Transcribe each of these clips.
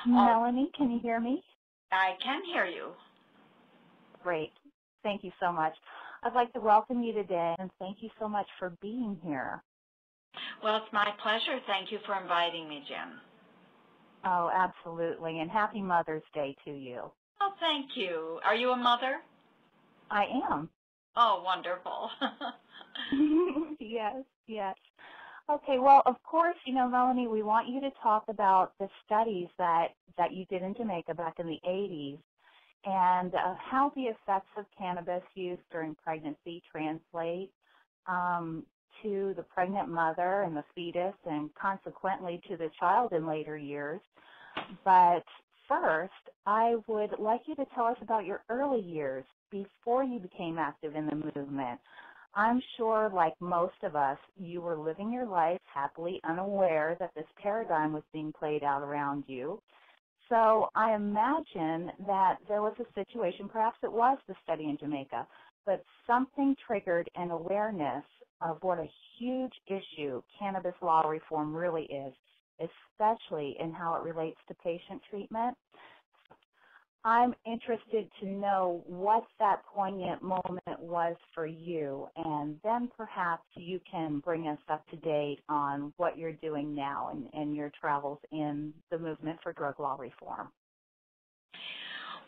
Uh, Melanie, can you hear me? I can hear you. Great. Thank you so much. I'd like to welcome you today, and thank you so much for being here. Well, it's my pleasure. Thank you for inviting me, Jen. Oh, absolutely, and happy Mother's Day to you. Oh, thank you. Are you a mother? I am. Oh, wonderful. Yes, yes. Okay, well, of course, Melanie, we want you to talk about the studies that you did in Jamaica back in the 80s and how the effects of cannabis use during pregnancy translate to the pregnant mother and the fetus and consequently to the child in later years. But first, I would like you to tell us about your early years before you became active in the movement. I'm sure, like most of us, you were living your life happily unaware that this paradigm was being played out around you. So I imagine that there was a situation, perhaps it was the study in Jamaica, but something triggered an awareness of what a huge issue cannabis law reform really is, especially in how it relates to patient treatment. I'm interested to know what that poignant moment was for you, and then perhaps you can bring us up to date on what you're doing now and your travels in the movement for drug law reform.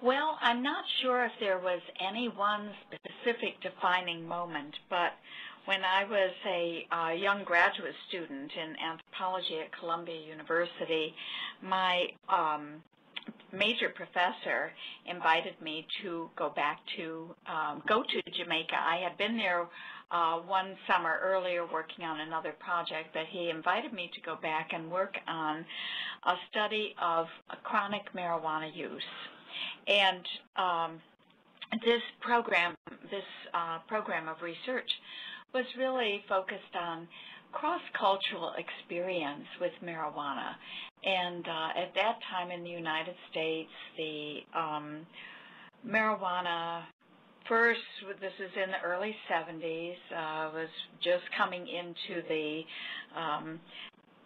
Well, I'm not sure if there was any one specific defining moment, but when I was a young graduate student in anthropology at Columbia University, my major professor invited me to go to Jamaica. I had been there one summer earlier working on another project, but he invited me to go back and work on a study of chronic marijuana use. And this program of research was really focused on cross-cultural experience with marijuana. And at that time in the United States, the marijuana first, this is in the early 70s, was just coming into the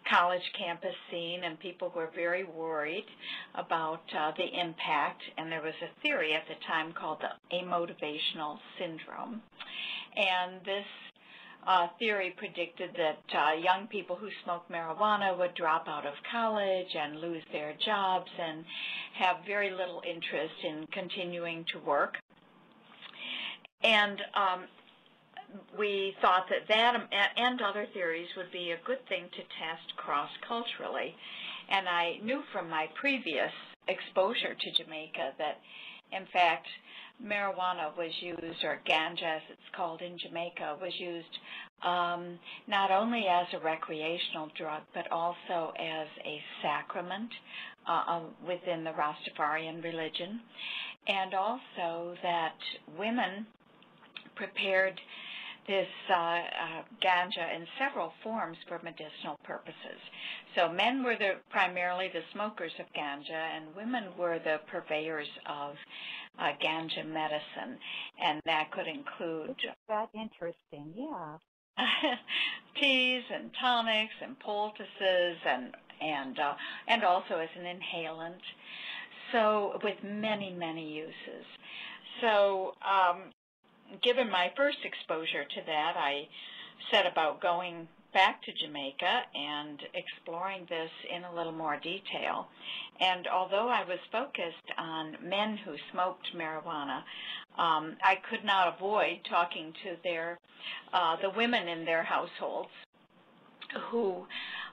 college campus scene, and people were very worried about the impact. And there was a theory at the time called the amotivational syndrome. And this theory predicted that young people who smoked marijuana would drop out of college and lose their jobs and have very little interest in continuing to work. And we thought that and other theories would be a good thing to test cross-culturally. And I knew from my previous exposure to Jamaica that, in fact, marijuana was used, or ganja as it's called in Jamaica, was used not only as a recreational drug, but also as a sacrament within the Rastafarian religion, and also that women prepared this ganja in several forms for medicinal purposes. So men were primarily the smokers of ganja, and women were the purveyors of ganja medicine, and that could include That's interesting, yeah. teas and tonics and poultices and also as an inhalant. So with many, many uses. So given my first exposure to that, I set about going back to Jamaica and exploring this in a little more detail. And although I was focused on men who smoked marijuana, I could not avoid talking to the women in their households who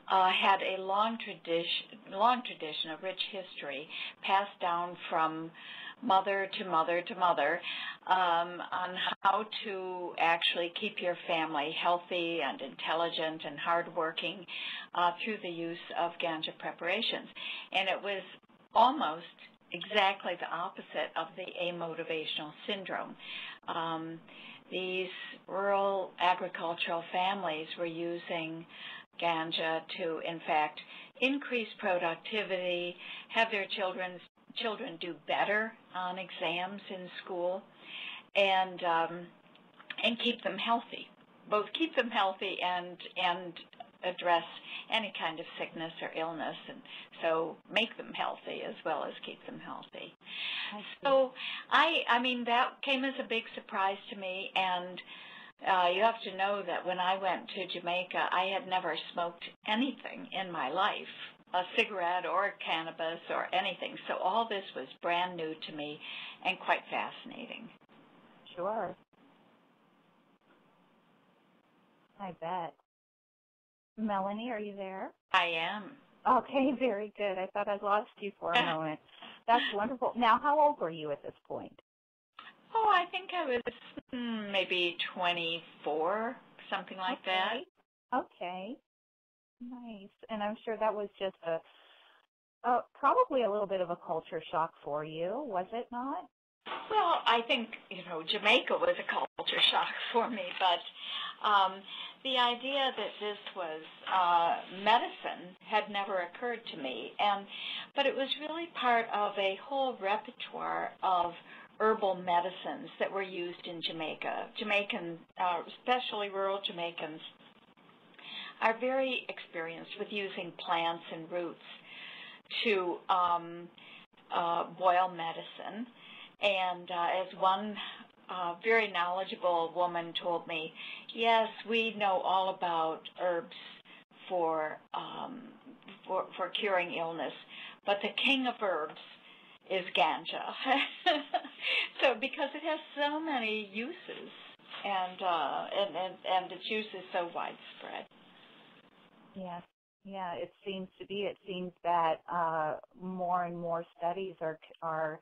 had a long tradition, a rich history passed down from mother to mother to mother on how to actually keep your family healthy and intelligent and hardworking through the use of ganja preparations. And it was almost exactly the opposite of the amotivational syndrome. These rural agricultural families were using ganja to, in fact, increase productivity, have their children do better on exams in school, and keep them healthy. Both keep them healthy and address any kind of sickness or illness, and so make them healthy as well as keep them healthy. So I mean, that came as a big surprise to me, and you have to know that when I went to Jamaica, I had never smoked anything in my life, a cigarette or cannabis or anything. So all this was brand new to me and quite fascinating. Sure. I bet. Melanie, are you there? I am. Okay, very good. I thought I'd lost you for a moment. That's wonderful. Now, how old were you at this point? Oh, I think I was maybe 24, something like that. Okay. Nice. And I'm sure that was just probably a little bit of a culture shock for you, was it not? Well, I think, Jamaica was a culture shock for me, but the idea that this was medicine had never occurred to me, but it was really part of a whole repertoire of herbal medicines that were used in Jamaica. Jamaicans, especially rural Jamaicans, are very experienced with using plants and roots to boil medicine. And as one very knowledgeable woman told me, yes, we know all about herbs for curing illness, but the king of herbs is ganja. So because it has so many uses, and its use is so widespread. Yes. Yeah, it seems to be. It seems that more and more studies are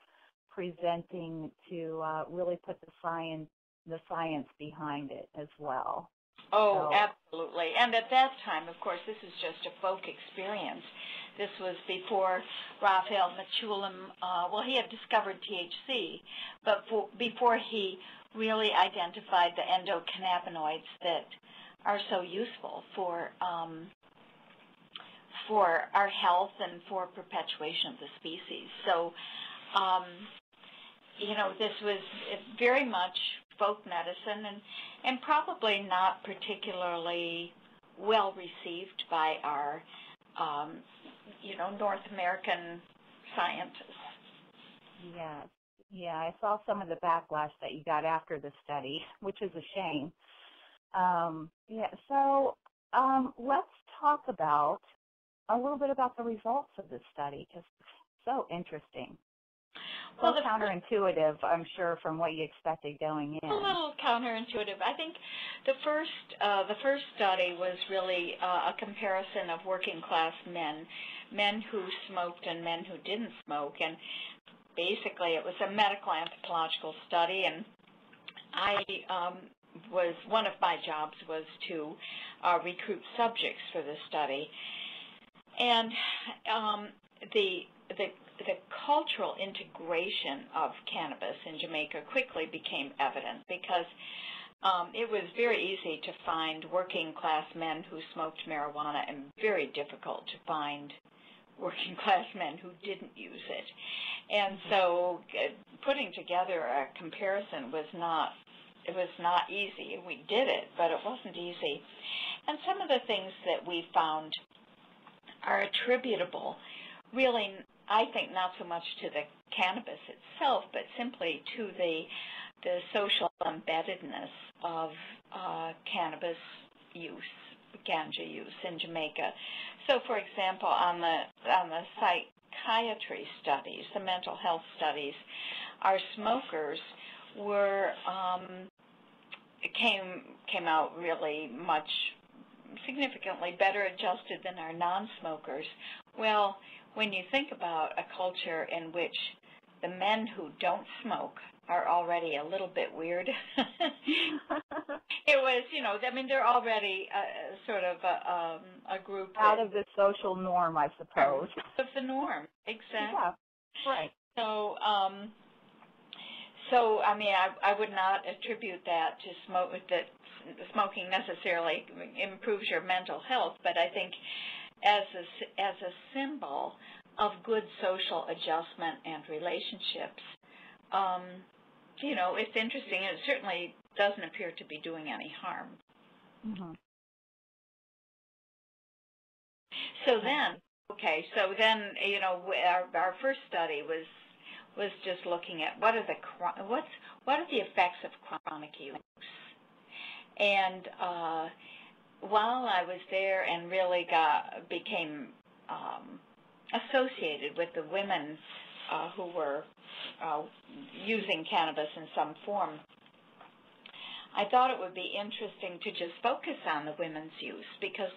presenting to really put the science behind it as well. Oh, so. Absolutely. And at that time, of course, this is just a folk experience. This was before Raphael Mechoulam, he had discovered THC, but before he really identified the endocannabinoids that are so useful for our health and for perpetuation of the species. So, this was very much folk medicine and probably not particularly well received by our, North American scientists. Yes. Yeah, I saw some of the backlash that you got after the study, which is a shame. So let's talk about a little bit about the results of this study, because it's so interesting. Well, counterintuitive, I'm sure, from what you expected going in. A little counterintuitive. I think the first study was really a comparison of working class men who smoked and men who didn't smoke, and basically it was a medical anthropological study, and one of my jobs was to recruit subjects for the study, and the cultural integration of cannabis in Jamaica quickly became evident because it was very easy to find working class men who smoked marijuana and very difficult to find working class men who didn't use it. And so putting together a comparison was not easy. We did it, but it wasn't easy. And some of the things that we found are attributable, really, I think, not so much to the cannabis itself, but simply to the social embeddedness of cannabis use, ganja use in Jamaica. So, for example, on the psychiatry studies, the mental health studies, our smokers were came out really much significantly better adjusted than our non-smokers. Well, when you think about a culture in which the men who don't smoke are already a little bit weird, it was, they're already sort of a group out of the social norm, I suppose. Of the norm, exactly. Yeah, right. So, I would not attribute that to smoking necessarily improves your mental health, but I think as a symbol of good social adjustment and relationships, it's interesting. It certainly doesn't appear to be doing any harm. Mm-hmm. So then, okay, so then, you know, our first study was just looking at what are the effects of chronic use. And while I was there and really became associated with the women who were using cannabis in some form, I thought it would be interesting to just focus on the women's use, because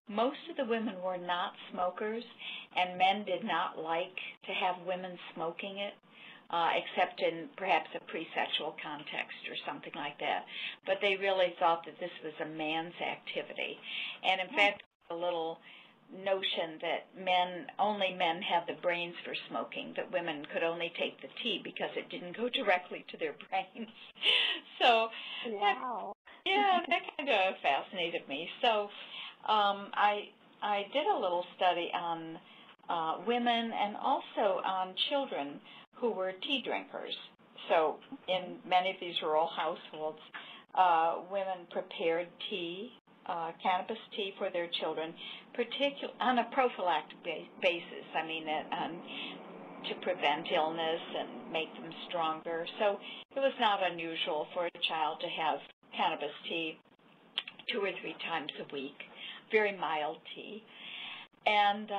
most of the women were not smokers, and men did not like to have women smoking it, except in perhaps a pre-sexual context or something like that. But they really thought that this was a man's activity. And in fact, a little notion that only men had the brains for smoking, that women could only take the tea because it didn't go directly to their brains. So wow. that kind of fascinated me. So I did a little study on women and also on children who were tea drinkers. So in many of these rural households, women prepared tea, cannabis tea for their children, particularly on a prophylactic basis. I mean, to prevent illness and make them stronger. So it was not unusual for a child to have cannabis tea 2 or 3 times a week, very mild tea. And